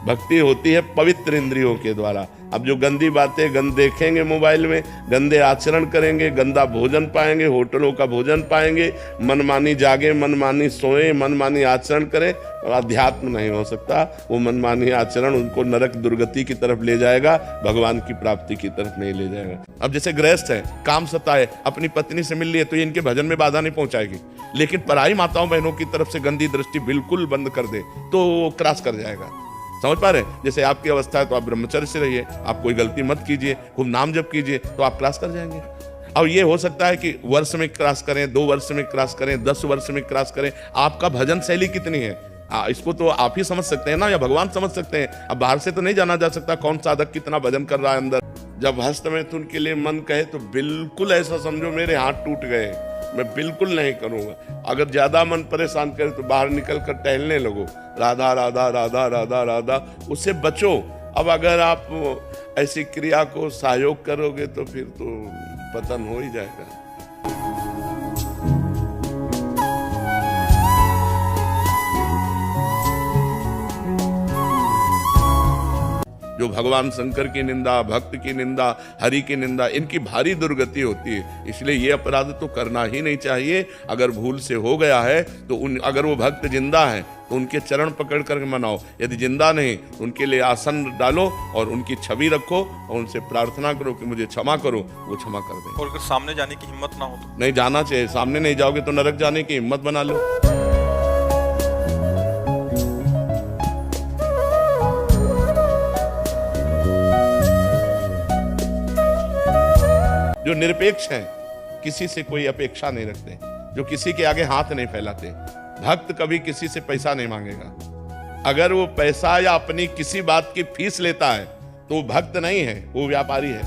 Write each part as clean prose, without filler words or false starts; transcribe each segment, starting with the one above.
भक्ति होती है पवित्र इंद्रियों के द्वारा। अब जो गंदी बातें देखेंगे मोबाइल में, गंदे आचरण करेंगे, गंदा भोजन पाएंगे, होटलों का भोजन पाएंगे, मनमानी जागे, मनमानी सोए, मनमानी आचरण करें, और अध्यात्म नहीं हो सकता। वो मनमानी आचरण उनको नरक दुर्गति की तरफ ले जाएगा, भगवान की प्राप्ति की तरफ नहीं ले जाएगा। अब जैसे गृहस्थ है, काम सताए, अपनी पत्नी से मिल लिए तो ये इनके भजन में बाधा नहीं पहुंचाएगी, लेकिन पराई माताओं बहनों की तरफ से गंदी दृष्टि बिल्कुल बंद कर दे तो क्रॉस कर जाएगा। समझ पा रहे हैं? जैसे आपकी अवस्था है तो आप ब्रह्मचर्य से रहिए, आप कोई गलती मत कीजिए, खूब नाम जप कीजिए, तो आप क्रॉस कर जाएंगे। अब ये हो सकता है कि वर्ष में क्रॉस करें, 2 वर्ष में क्रॉस करें, 10 वर्ष में क्रॉस करें। आपका भजन शैली कितनी है इसको तो आप ही समझ सकते हैं ना, या भगवान समझ सकते हैं। अब बाहर से तो नहीं जाना जा सकता कौन साधक कितना भजन कर रहा है अंदर। जब हस्त मैथुन के लिए मन कहे तो बिल्कुल ऐसा समझो मेरे हाथ टूट गए, मैं बिल्कुल नहीं करूंगा। अगर ज्यादा मन परेशान करे तो बाहर निकल कर टहलने लगो, राधा राधा राधा राधा राधा, उससे बचो। अब अगर आप ऐसी क्रिया को सहयोग करोगे तो फिर तो पतन हो ही जाएगा। जो भगवान शंकर की निंदा, भक्त की निंदा, हरि की निंदा, इनकी भारी दुर्गति होती है। इसलिए ये अपराध तो करना ही नहीं चाहिए। अगर भूल से हो गया है तो अगर वो भक्त जिंदा है तो उनके चरण पकड़ कर मनाओ, यदि जिंदा नहीं तो उनके लिए आसन डालो और उनकी छवि रखो और उनसे प्रार्थना करो कि मुझे क्षमा करो, वो क्षमा कर दें। और अगर सामने जाने की हिम्मत ना हो तो नहीं जाना चाहिए। सामने नहीं जाओगे तो नरक जाने की हिम्मत बना लो। जो निरपेक्ष हैं, किसी से कोई अपेक्षा नहीं रखते, जो किसी के आगे हाथ नहीं फैलाते। भक्त कभी किसी से पैसा नहीं मांगेगा। अगर वो पैसा या अपनी किसी बात की फीस लेता है तो वो भक्त नहीं है, वो व्यापारी है।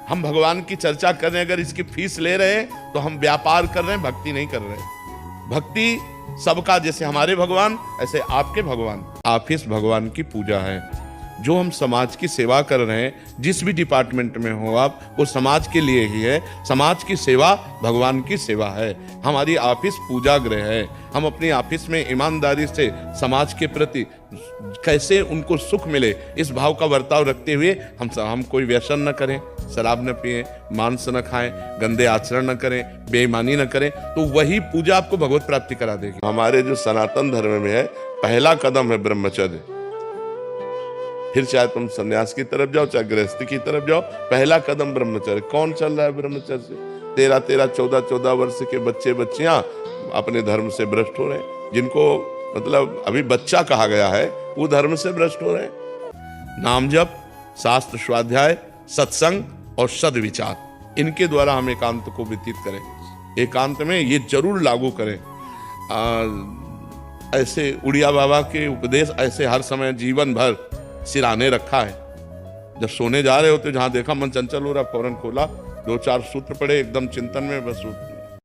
हम भगवान की चर्चा कर रहे हैं, अगर इसकी फीस ले रहे हैं तो हम व्यापार कर रहे हैं, भक्ति नहीं कर रहे। भक्ति सबका, जैसे हमारे भगवान ऐसे आपके भगवान। ऑफिस भगवान की पूजा है। जो हम समाज की सेवा कर रहे हैं, जिस भी डिपार्टमेंट में हो आप, वो समाज के लिए ही है। समाज की सेवा भगवान की सेवा है। हमारी ऑफिस पूजा गृह है। हम अपनी ऑफिस में ईमानदारी से समाज के प्रति कैसे उनको सुख मिले, इस भाव का बर्ताव रखते हुए हम कोई व्यसन न करें, शराब न पिएं, मांस न खाएं, गंदे आचरण न करें, बेईमानी न करें, तो वही पूजा आपको भगवत प्राप्ति करा देगी। हमारे जो सनातन धर्म में है, पहला कदम है ब्रह्मचर्य। फिर चाहे तुम सन्यास की तरफ जाओ, चाहे गृहस्थी की तरफ जाओ, पहला कदम ब्रह्मचर्य। कौन चल रहा है ब्रह्मचर्य से? 13-13, 14-14 वर्ष के बच्चे बच्चियां अपने धर्म से भ्रष्ट हो रहे हैं। जिनको मतलब अभी बच्चा कहा गया है, वो धर्म से भ्रष्ट हो रहे हैं। नाम जप, शास्त्र स्वाध्याय, सत्संग और सद्विचार, इनके द्वारा हम एकांत को व्यतीत करें। एकांत में ये जरूर लागू करें। ऐसे उड़िया बाबा के उपदेश ऐसे हर समय जीवन भर सिराने रखा है। जब सोने जा रहे होते, जहां देखा मन चंचल हो रहा, फौरन खोला, 2-4 सूत्र पढ़े, एकदम चिंतन में, बस